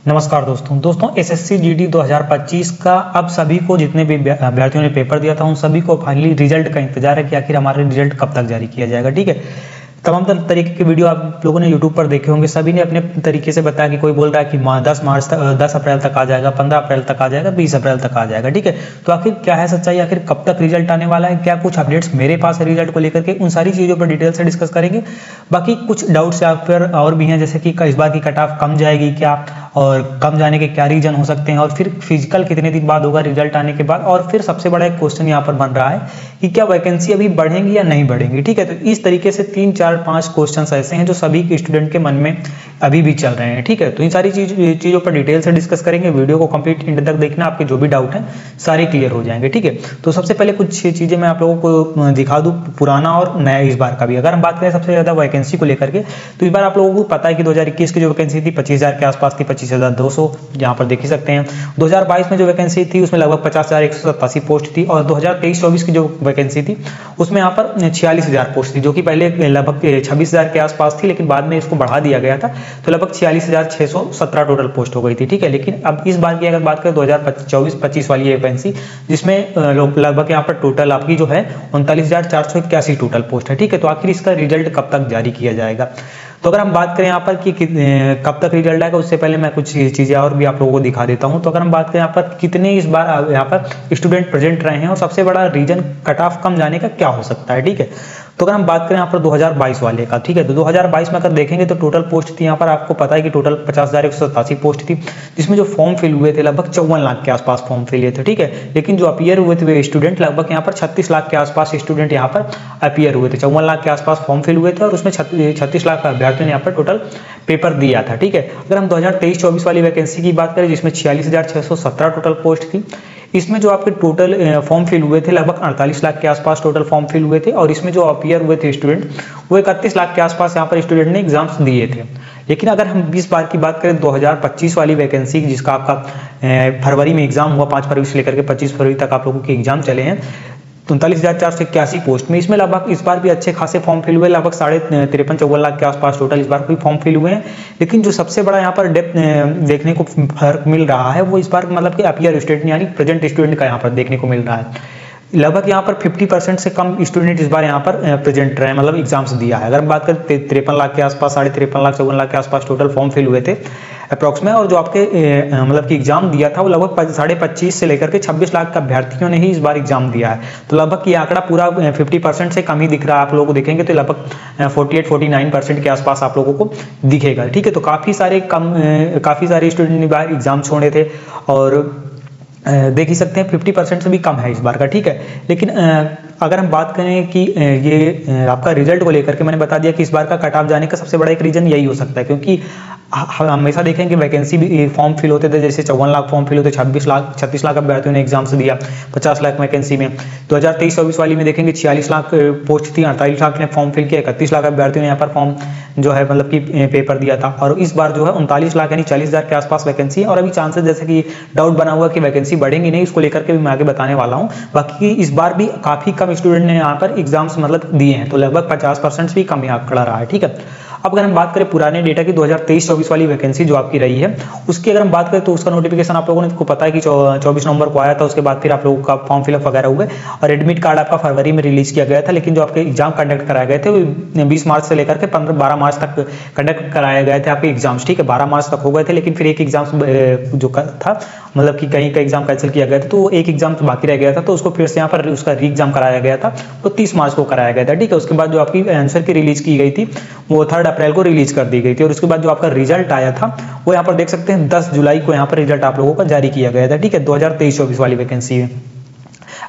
नमस्कार दोस्तों SSC GD 2025 का अब सभी को, जितने भी अभ्यर्थियों ने पेपर दिया था उन सभी को फाइनली रिजल्ट का इंतजार है कि आखिर हमारा रिजल्ट कब तक जारी किया जाएगा। ठीक है, तमाम तरीके के वीडियो आप लोगों ने यूट्यूब पर देखे होंगे। सभी ने अपने तरीके से बताया कि कोई बोल रहा है कि 10 अप्रैल तक आ जाएगा, 15 अप्रैल तक आ जाएगा, 20 अप्रैल तक आ जाएगा। ठीक है, तो आखिर क्या है सच्चाई, आखिर कब तक रिजल्ट आने वाला है, क्या कुछ अपडेट्स मेरे पास है रिजल्ट को लेकर के, उन सारी चीज़ों पर डिटेल से डिस्कस करेंगे। बाकी कुछ डाउट्स या फिर और भी हैं, जैसे कि इस बार की कट ऑफ कम जाएगी क्या, और कम जाने के क्या रीजन हो सकते हैं, और फिर फिजिकल कितने दिन बाद होगा रिजल्ट आने के बाद, और फिर सबसे बड़ा एक क्वेश्चन यहाँ पर बन रहा है कि क्या वैकेंसी अभी बढ़ेंगी या नहीं बढ़ेंगी। ठीक है, तो इस तरीके से 3, 4, 5 क्वेश्चन ऐसे हैं जो सभी के स्टूडेंट के मन में अभी भी चल रहे हैं। ठीक है, तो इन सारी चीज़ों पर डिटेल से डिस्कस करेंगे। वीडियो को कंप्लीट एंड तक देखना, आपके जो भी डाउट हैं सारे क्लियर हो जाएंगे। ठीक है, तो सबसे पहले कुछ चीज़ें मैं आप लोगों को दिखा दूँ, पुराना और नया इस बार का भी। अगर हम बात करें सबसे ज़्यादा वैकेंसी को लेकर के, तो इस बार आप लोगों को पता है कि 2021 की जो वैकेंसी थी 25,000 के आसपास थी, 25,200 यहाँ पर देख ही सकते हैं। 2022 में जो वैकेंसी थी उसमें लगभग 50,187 पोस्ट थी, और 2023-24 की जो वैकेंसी थी उसमें यहाँ पर 46,000 पोस्ट थी, जो कि पहले लगभग 26,000 के आसपास थी, लेकिन बाद में इसको बढ़ा दिया गया था, तो लगभग 46,617 टोटल पोस्ट हो गई थी। ठीक है, लेकिन अब इस बार की अगर बात करें 2024-25 वाली वैकेंसी, जिसमें लगभग यहाँ पर टोटल आपकी जो है 39,481 टोटल पोस्ट है। ठीक है, तो आखिर इसका रिजल्ट कब तक जारी किया जाएगा। तो अगर हम बात करें यहाँ पर कि कब तक रिजल्ट आएगा, उससे पहले मैं कुछ चीज़ें और भी आप लोगों को दिखा देता हूँ। तो अगर हम बात करें यहाँ पर कितने इस बार यहाँ पर स्टूडेंट प्रेजेंट रहे हैं, और सबसे बड़ा रीजन कट ऑफ कम जाने का क्या हो सकता है। ठीक है, तो अगर हम बात करें यहाँ पर 2022 वाले का, ठीक है, तो 2022 में अगर देखेंगे तो टोटल पोस्ट थी यहाँ पर, आपको पता है कि टोटल 50,187 पोस्ट थी, जिसमें जो फॉर्म फिल हुए थे लगभग 54 लाख के आसपास फॉर्म फिल हुए थे। ठीक है, लेकिन जो अपीयर हुए थे स्टूडेंट लगभग यहाँ पर 36 लाख के आसपास स्टूडेंट यहाँ पर अपीयर हुए थे। 54 लाख के आसपास फॉर्म फिल हुए थे, और उसमें 36 लाख अभ्यर्थियों ने यहाँ पर टोटल पेपर दिया था। ठीक है, अगर हम 2023-24 वाली वैकेंसी की बात करें, जिसमें 46,617 टोटल पोस्ट थी, इसमें जो आपके टोटल फॉर्म फिल हुए थे लगभग 48 लाख के आसपास टोटल फॉर्म फिल हुए थे, और इसमें जो अपीयर हुए थे स्टूडेंट वो 31 लाख के आसपास यहाँ पर स्टूडेंट ने एग्जाम्स दिए थे। लेकिन अगर हम 20 बार की बात करें 2025 वाली वैकेंसी, जिसका आपका फरवरी में एग्जाम हुआ, 5 फरवरी से लेकर के 25 फरवरी तक आप लोगों के एग्जाम चले हैं, 39,481 पोस्ट में, इसमें लगभग इस बार भी अच्छे खासे फॉर्म फिल हुए, लगभग 53-54 लाख के आसपास टोटल इस बार भी फॉर्म फिल हुए हैं। लेकिन जो सबसे बड़ा यहाँ पर डेप्थ देखने को फर्क मिल रहा है, वो इस बार मतलब कि अपीयर स्टूडेंट यानी प्रेजेंट स्टूडेंट का यहाँ पर देखने को मिल रहा है। लगभग यहाँ पर 50% से कम स्टूडेंट इस बार यहाँ पर प्रेजेंट रहे, मतलब एग्जाम्स दिया है। अगर हम बात करें 53 लाख के आसपास, 53.5 लाख, 54 लाख के आसपास टोटल फॉर्म फिल हुए थे अप्रॉक्स में, और जो आपके मतलब कि एग्जाम दिया था वो लगभग 25.5 से लेकर के 26 लाख के अभ्यर्थियों ने ही इस बार एग्जाम दिया है। तो लगभग ये आंकड़ा पूरा 50% से कम ही दिख रहा है। आप लोगों को देखेंगे तो लगभग 48-49% के आसपास आप लोगों को दिखेगा। ठीक है, तो काफ़ी सारे स्टूडेंट ने बार एग्जाम छोड़े थे, और देख ही सकते हैं 50% से भी कम है इस बार का। ठीक है, लेकिन अगर हम बात करें कि ये आपका रिजल्ट को लेकर के, मैंने बता दिया कि इस बार का कट ऑफ जाने का सबसे बड़ा एक रीजन यही हो सकता है, क्योंकि हमेशा देखें कि वैकेंसी भी फॉर्म फिल होते थे, जैसे 54 लाख फॉर्म फिल होते, 36 लाख अभ्यर्थियों ने एग्जाम्स दिया 50 लाख वैकेंसी में। 2023-24 वाली में देखेंगे 46 लाख पोस्ट थी, 48 लाख ने फॉर्म फिल किया, 31 लाख अभ्यर्थियों ने यहाँ पर फॉर्म जो है मतलब कि पेपर दिया था, और इस बार जो है 39 लाख यानी 40,000 के आसपास वैकेंसी है। और अभी चांसेस जैसे कि डाउट बना हुआ कि वैकेंसी बढ़ेंगी नहीं, इसको लेकर के भी मैं आगे बताने वाला हूँ। बाकी इस बार भी काफ़ी कम स्टूडेंट ने यहाँ पर एग्जाम्स मतलब दिए हैं, तो लगभग 50% भी कम आंकड़ा रहा है। ठीक है, अब अगर हम बात करें पुराने डेटा की 2023-24 वाली वैकेंसी जो आपकी रही है, उसकी अगर हम बात करें तो उसका नोटिफिकेशन आप लोगों को पता है कि 24 नवंबर को आया था। उसके बाद फिर आप लोगों का फॉर्म फिलअप वगैरह हुए, और एडमिट कार्ड आपका फरवरी में रिलीज किया गया था। लेकिन जो आपके एग्जाम कंडक्ट कराए गए थे वो 20 मार्च से लेकर के 12 मार्च तक कंडक्ट कराए गए थे आपके एग्जाम्स। ठीक है, 12 मार्च तक हो गए थे, लेकिन फिर एक एग्जाम जो था मतलब कि कहीं का एग्जाम कैंसिल किया गया था, तो एक एग्जाम तो बाकी रह गया था, तो उसको फिर से यहाँ पर उसका री एग्जाम कराया गया था, तो 30 मार्च को कराया गया था। ठीक है, उसके बाद जो आपकी आंसर की रिलीज की गई थी वो 3 अप्रैल को रिलीज कर दी गई थी, और उसके बाद जो आपका रिजल्ट आया था वो यहाँ पर देख सकते हैं 10 जुलाई को यहाँ पर रिजल्ट आप लोगों का जारी किया गया था। ठीक है, 2023-24 वाली वैकेंसी में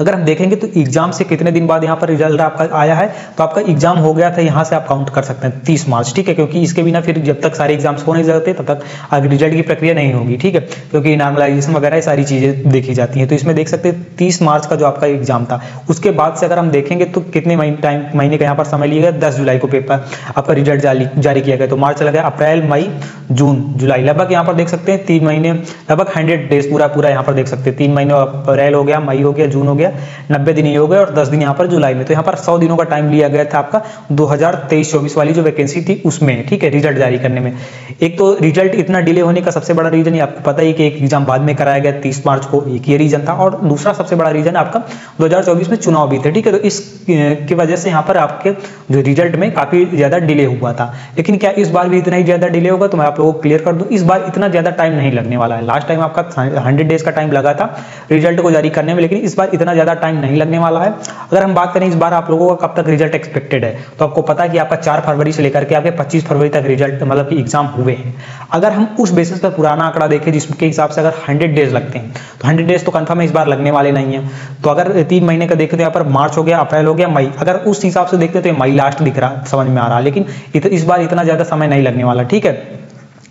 अगर हम देखेंगे तो एग्जाम से कितने दिन बाद यहाँ पर रिजल्ट आपका आया है, तो आपका एग्जाम हो गया था, यहाँ से आप काउंट कर सकते हैं 30 मार्च। ठीक है, क्योंकि इसके बिना फिर जब तक सारे एग्जाम्स हो नहीं जाते तब तक आगे रिजल्ट की प्रक्रिया नहीं होगी। ठीक है, क्योंकि नॉर्मलाइजेशन वगैरह सारी चीज़ें देखी जाती हैं। तो इसमें देख सकते हैं 30 मार्च का जो आपका एग्जाम था, उसके बाद से अगर हम देखेंगे तो कितने महीने का यहाँ पर समय लिया गया, 10 जुलाई को पेपर आपका रिजल्ट जारी किया गया। तो मार्च चला गया, अप्रैल, मई, जून, जुलाई, लगभग यहाँ पर देख सकते हैं 3 महीने, लगभग 100 डेज पूरा यहाँ पर देख सकते हैं। 3 महीने अप्रैल हो गया, मई हो गया, जून हो गया, 90 दिन ये हो गए और 10 दिन यहाँ पर जुलाई में। तो यहाँ पर 100 दिनों का टाइम लिया गया था आपका 2023-24 वाली जो वैकेंसी थी उसमें, ठीक है, रिजल्ट जारी करने में। एक तो रिजल्ट इतना डिले होने का सबसे बड़ा रीजन, आपको पता ही कि एक एग्जाम बाद में कराया गया 30 मार्च को, एक ये रीजन था। और दूसरा सबसे बड़ा रीजन आपका 2024 में चुनाव भी थे, ठीक है। तो इसकी वजह से यहाँ पर आपके जो रिजल्ट में काफी ज्यादा डिले हुआ था। लेकिन क्या इस बार भी इतना ही ज्यादा डिले होगा? तो मैं आप लोगों को क्लियर कर दूं, इस बार इतना ज्यादा टाइम नहीं लगने वाला है। लास्ट टाइम आपका 100 डेज का टाइम लगा था रिजल्ट को जारी करने में, लेकिन इस बार इतना ज्यादा टाइम नहीं लगने वाला है। अगर हम बात करें इस बार आप लोगों का कब तक रिजल्ट एक्सपेक्टेड है, तो आपको पता है कि आपका 4 फरवरी से लेकर के आपके 25 फरवरी तक रिजल्ट मतलब कि एग्जाम हुए हैं। अगर हम उस बेसिस पर पुराना आंकड़ा देखें जिसके हिसाब से अगर 100 डेज लगते हैं, तो 100 डेज तो कंफर्म है इस बार लगने वाले नहीं है। तो अगर 3 महीने का देखें तो यहाँ पर मार्च हो गया, अप्रैल हो गया, मई, अगर उस हिसाब से देखते तो मई लास्ट दिख रहा, समझ में आ रहा। लेकिन इस बार इतना ज्यादा समय नहीं लगने वाला, ठीक है।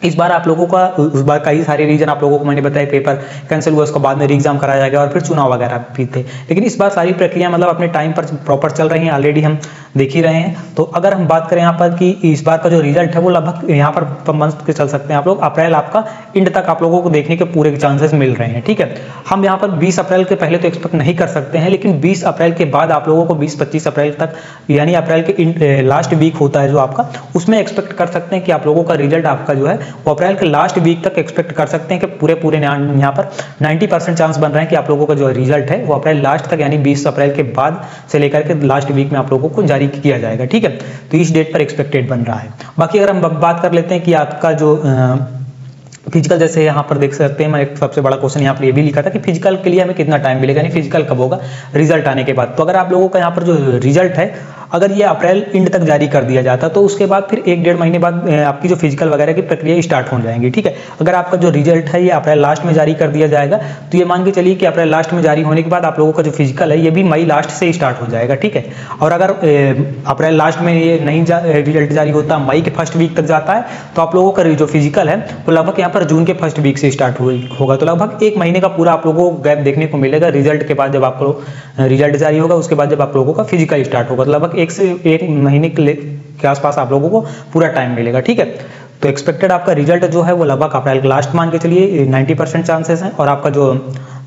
इस बार आप लोगों का, उस बार कई सारे रीजन आप लोगों को मैंने बताया, पेपर कैंसिल हुआ, उसको बाद में री एग्जाम कराया गया और फिर चुनाव वगैरह भी थे। लेकिन इस बार सारी प्रक्रिया मतलब अपने टाइम पर प्रॉपर चल रही हैं, ऑलरेडी हम देख ही रहे हैं। तो अगर हम बात करें यहाँ पर कि इस बार का जो रिजल्ट है वो लगभग यहाँ पर मंथ के चल सकते हैं आप लोग, अप्रैल आपका एंड तक आप लोगों को देखने के पूरे चांसेस मिल रहे हैं, ठीक है। हम यहाँ पर 20 अप्रैल के पहले तो एक्सपेक्ट नहीं कर सकते हैं, लेकिन 20 अप्रैल के बाद आप लोगों को 20-25 अप्रैल तक, यानी अप्रैल के लास्ट वीक होता है जो आपका, उसमें एक्सपेक्ट कर सकते हैं कि आप लोगों का रिजल्ट आपका जो है वो अप्रैल के लास्ट वीक तक एक्सपेक्ट कर सकते हैं कि पूरे यहाँ पर 90% चांस बन रहे हैं कि आप लोगों का जो रिजल्ट है वो अप्रैल लास्ट तक, यानी 20 अप्रैल के बाद से लेकर के लास्ट वीक में आप लोगों को जारी किया जाएगा, ठीक है। तो इस डेट पर एक्सपेक्टेड बन रहा है। बाकी अगर हम बात कर लेते हैं कि आपका जो फिजिकल, जैसे यहाँ पर देख सकते हैं, मैं एक सबसे बड़ा क्वेश्चन यहाँ पर ये भी लिखा था कि फिजिकल के लिए हमें कितना टाइम मिलेगा, यानी फिजिकल कब होगा रिजल्ट आने के बाद। तो अगर आप लोगों का यहाँ पर जो रिजल्ट है अगर ये अप्रैल एंड तक जारी कर दिया जाता तो उसके बाद फिर 1-1.5 महीने बाद आपकी जो फिजिकल वगैरह की प्रक्रिया स्टार्ट हो जाएंगी, ठीक है। अगर आपका जो रिजल्ट है ये अप्रैल लास्ट में जारी कर दिया जाएगा तो ये मान के चलिए कि अप्रैल लास्ट में जारी होने के बाद आप लोगों का जो फिजिकल है ये भी मई लास्ट से स्टार्ट हो जाएगा, ठीक है। और अगर अप्रैल लास्ट में ये नहीं रिजल्ट जारी होता, मई के फर्स्ट वीक तक जाता है, तो आप लोगों का जो फिजिकल है वो लगभग यहाँ पर जून के फर्स्ट वीक से स्टार्ट होगा। तो लगभग 1 महीने का पूरा आप लोगों को गैप देखने को मिलेगा रिजल्ट के बाद, जब आप लोग रिजल्ट जारी होगा उसके बाद जब आप लोगों का फिजिकल स्टार्ट होगा, तो लगभग 1 से 1 महीने के आसपास आप लोगों को पूरा टाइम मिलेगा, ठीक है। तो एक्सपेक्टेड आपका रिजल्ट जो है वो लगभग अप्रैल के लास्ट मान के चलिए 90% चांसेस हैं, और आपका जो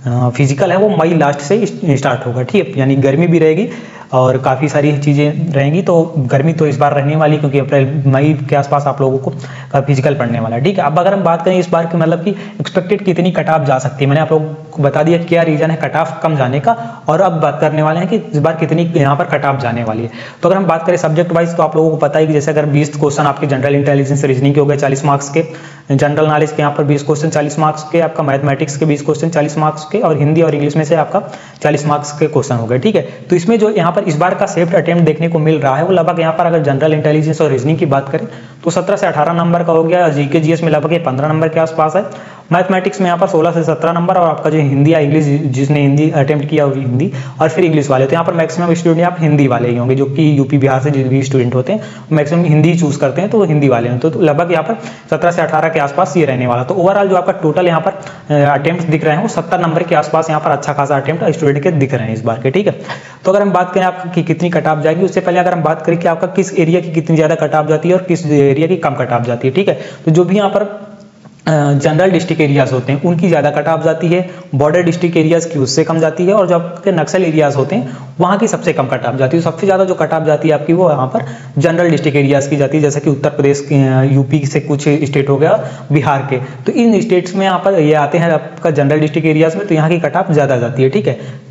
फिजिकल है वो मई लास्ट से स्टार्ट होगा, ठीक है। यानी गर्मी भी रहेगी और काफ़ी सारी चीज़ें रहेंगी, तो गर्मी तो इस बार रहने वाली, क्योंकि अप्रैल मई के आसपास आप लोगों को फिजिकल पढ़ने वाला है, ठीक है। अब अगर हम बात करें इस बार की मतलब कि एक्सपेक्टेड कितनी कट ऑफ जा सकती है, मैंने आप लोगों को बता दिया क्या रीजन है कट ऑफ कम जाने का, और अब बात करने वाले हैं कि इस बार कितनी यहाँ पर कट ऑफ जाने वाली है। तो अगर हम बात करें सब्जेक्ट वाइज, तो आप लोगों को पता है कि जैसे अगर 20 क्वेश्चन आपके जनरल इंटेलिजेंस रीजनिंग के हो गए 40 मार्क्स के, जनरल नॉलेज के यहाँ पर 20 क्वेश्चन 40 मार्क्स के, आपका मैथमेटिक्स के 20 क्वेश्चन 40 मार्क्स के, और हिंदी और इंग्लिश में से आपका 40 मार्क्स के क्वेश्चन हो गए, ठीक है। तो इसमें जो यहाँ पर इस बार का सेफ्ट अटेम्प्ट देखने को मिल रहा है वो लगभग यहाँ पर अगर जनरल इंटेलिजेंस और रीजनिंग की बात करें तो 17 से 18 नंबर का हो गया, जीके जीएस में लगभग 15 नंबर के आसपास है, मैथमेटिक्स में यहाँ पर 16 से 17 नंबर, और आपका जो हिंदी या इंग्लिश, जिसने हिंदी अटेम्प्ट किया वो हिंदी, और फिर इंग्लिश वाले, तो यहाँ पर मैक्सिमम स्टूडेंट आप हिंदी वाले ही होंगे, जो कि यूपी बिहार से जितने भी स्टूडेंट होते हैं मैक्सिमम हिंदी चूज करते हैं, तो वो हिंदी वाले हैं। तो लगभग यहाँ पर 17 से 18 के आसपास ये रहने वाला। तो ओवरऑल जो आपका टोटल यहाँ पर अटेम्प्ट दिख रहे हैं वो 70 नंबर के आसपास यहाँ पर अच्छा खासा अटेम्प्ट स्टूडेंट के दिख रहे हैं इस बार के, ठीक है। तो अगर हम बात करें आपकी कितनी कट ऑफ जाएगी, उससे पहले अगर हम बात करें कि आपका किस एरिया की कितनी ज्यादा कट ऑफ जाती है और किस एरिया की कम कट ऑफ जाती है, ठीक है। तो जो भी यहाँ पर जनरल डिस्ट्रिक्ट एरियाज होते हैं उनकी ज़्यादा कट ऑफ जाती है, बॉर्डर डिस्ट्रिक्ट एरियाज की उससे कम जाती है, और जो आपके नक्सल एरियाज होते हैं वहाँ की सबसे कम कट ऑफ जाती है। सबसे ज़्यादा जो कट ऑफ जाती है आपकी वो यहाँ पर जनरल डिस्ट्रिक्ट एरियाज की जाती है, जैसे कि उत्तर प्रदेश, यूपी से कुछ स्टेट हो गया, बिहार के, तो इन स्टेट्स में यहाँ पर ये आते हैं आपका जनरल डिस्ट्रिक्ट एरियाज में, तो यहाँ की कट ऑफ ज़्यादा जाती है, ठीक है।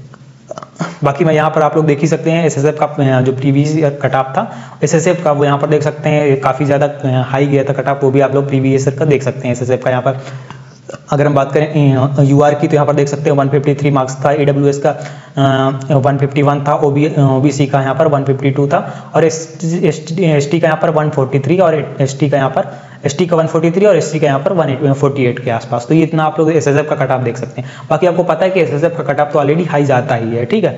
बाकी मैं यहाँ पर आप लोग देख ही सकते हैं एसएसएफ का जो प्रीवियस ईयर कट ऑफ था, एसएसएफ का वो यहाँ पर देख सकते हैं काफ़ी ज़्यादा हाई गया था कट ऑफ, वो भी आप लोग प्रीवियस ईयर का देख सकते हैं एसएसएफ का। यहाँ पर अगर हम बात करें यूआर की तो यहाँ पर देख सकते हैं 153 मार्क्स था, ईडब्ल्यूएस का 151 था, ओबीसी का यहाँ पर 152 था, और एसटी का यहाँ पर 143, और एसटी का यहाँ पर एसटी का 143 और एससी का यहाँ पर 148 के आसपास। तो ये इतना आप लोग एसएसएफ का कट ऑफ देख सकते हैं। बाकी आपको पता है कि एसएसएफ का कट ऑफ तो ऑलरेडी हाई जाता ही है, ठीक है।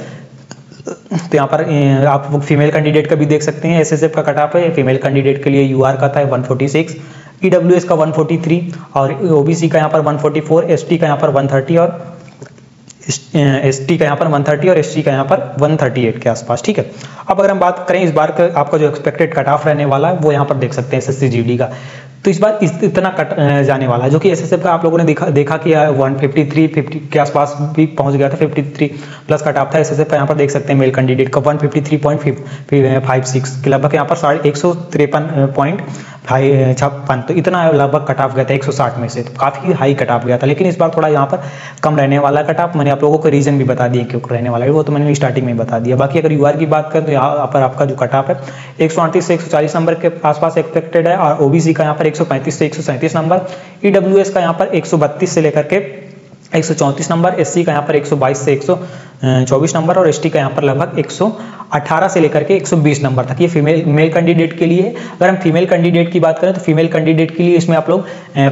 तो यहाँ पर आप फीमेल कैंडिडेट का भी देख सकते हैं, एसएसएफ का कट ऑफ है फीमेल कैंडिडेट के लिए यूआर का था 146, ईडब्ल्यूएस का 143, और ओबीसी का यहाँ पर 144, एसटी का यहाँ पर 130, और एसटी का यहाँ पर 130 और एससी का यहाँ पर 138 के आसपास, ठीक है। अब अगर हम बात करें इस बार का आपका जो एक्सपेक्टेड कट ऑफ रहने वाला है वो यहाँ पर देख सकते हैं एसएससी जीडी का। तो इस बार इतना कट जाने वाला है, जो कि एसएसएफ का आप लोगों ने देखा कि 153 के आसपास भी पहुंच गया था, 53 प्लस कट ऑफ था एसएसएफ का। यहाँ पर देख सकते हैं मेल कैंडिडेट का 153.56 के लगभग, यहाँ पर 153.56, तो इतना लगभग कट ऑफ गया था 160 में से, तो काफी हाई कट ऑफ गया था। लेकिन इस बार थोड़ा यहाँ पर कम रहने वाला कट ऑफ, मैंने आप लोगों को रीजन भी बता दिए क्यों रहने वाला है, वो तो मैंने स्टार्टिंग में बता दिया। बाकी अगर यूआर की बात करें तो यहाँ पर आपका जो कट ऑफ है 138 से 140 नंबर के आसपास एक्सपेक्टेड है, और ओबीसी का यहाँ पर 135 से 137 नंबर, ईडब्ल्यूएस का यहाँ पर 132 से लेकर के 134 नंबर, एससी का यहाँ पर 122 से 124 नंबर, और एसटी का यहाँ पर लगभग 118 से लेकर के 120 नंबर तक। ये मेल कैंडिडेट के लिए है। अगर हम फीमेल कैंडिडेट की बात करें तो फीमेल कैंडिडेट के लिए इसमें आप लोग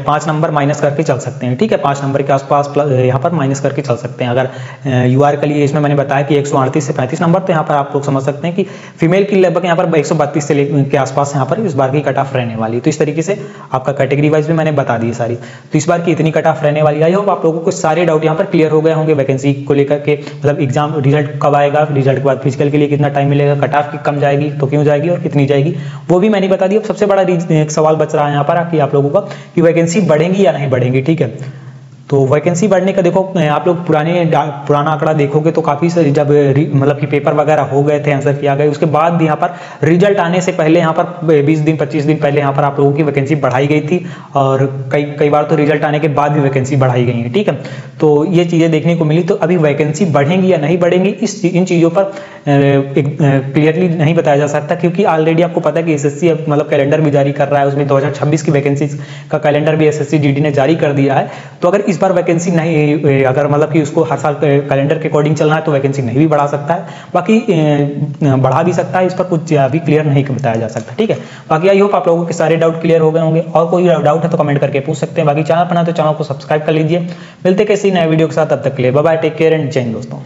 5 नंबर माइनस करके चल सकते हैं, ठीक है, 5 नंबर के आसपास यहाँ पर माइनस करके चल सकते हैं। अगर यूआर के लिए इसमें मैंने बताया कि 138 से 35 नंबर, तो यहाँ पर आप लोग समझ सकते हैं कि फीमेल की लगभग यहाँ पर 132 से के आसपास यहाँ पर इस बार की कट ऑफ रहने वाली। तो इस तरीके से आपका कैटेगरी वाइज भी मैंने बता दी सारी, तो इस बार की इतनी कट ऑफ रहने वाली। आई होप आप लोगों को सारे डाउट यहाँ पर क्लियर हो गए होंगे वैकेंसी को लेकर के, मतलब एग्जाम रिजल्ट कब आएगा, रिजल्ट के बाद फिजिकल के लिए कितना टाइम मिलेगा, कट ऑफ की कम जाएगी तो क्यों जाएगी और कितनी जाएगी वो भी मैंने बता दिया। अब सबसे बड़ा एक सवाल बच रहा है यहाँ पर कि आप लोगों का कि वैकेंसी बढ़ेंगी या नहीं बढ़ेंगी, ठीक है। तो वैकेंसी बढ़ने का देखो, आप लोग पुराना आंकड़ा देखोगे तो काफी सारी जब मतलब कि पेपर वगैरह हो गए थे, आंसर किया गया, उसके बाद भी यहाँ पर रिजल्ट आने से पहले यहाँ पर 20 दिन 25 दिन पहले यहाँ पर आप लोगों की वैकेंसी बढ़ाई गई थी, और कई बार तो रिजल्ट आने के बाद भी वैकेंसी बढ़ाई गई है, ठीक है। तो ये चीजें देखने को मिली। तो अभी वैकेंसी बढ़ेंगी या नहीं बढ़ेंगी इन चीजों पर क्लियरली नहीं बताया जा सकता, क्योंकि ऑलरेडी आपको पता है कि एसएससी मतलब कैलेंडर भी जारी कर रहा है, उसमें 2026 की वैकेंसी का कैलेंडर भी एसएससी जीडी ने जारी कर दिया है। तो अगर इस बार वैकेंसी नहीं, अगर मतलब कि उसको हर साल कैलेंडर के अकॉर्डिंग चलना है तो वैकेंसी नहीं भी बढ़ा सकता है, बाकी बढ़ा भी सकता है, इस पर कुछ अभी क्लियर नहीं बताया जा सकता, ठीक है। बाकी आई होप आप लोगों के सारे डाउट क्लियर हो गए होंगे, और कोई डाउट है तो कमेंट करके पूछ सकते हैं। बाकी चैनल पर ना तो चैनल को सब्सक्राइब कर लीजिए। मिलते किसी नए वीडियो के साथ, तब तक के लिए bye bye, take care and जय हिंद दोस्तों।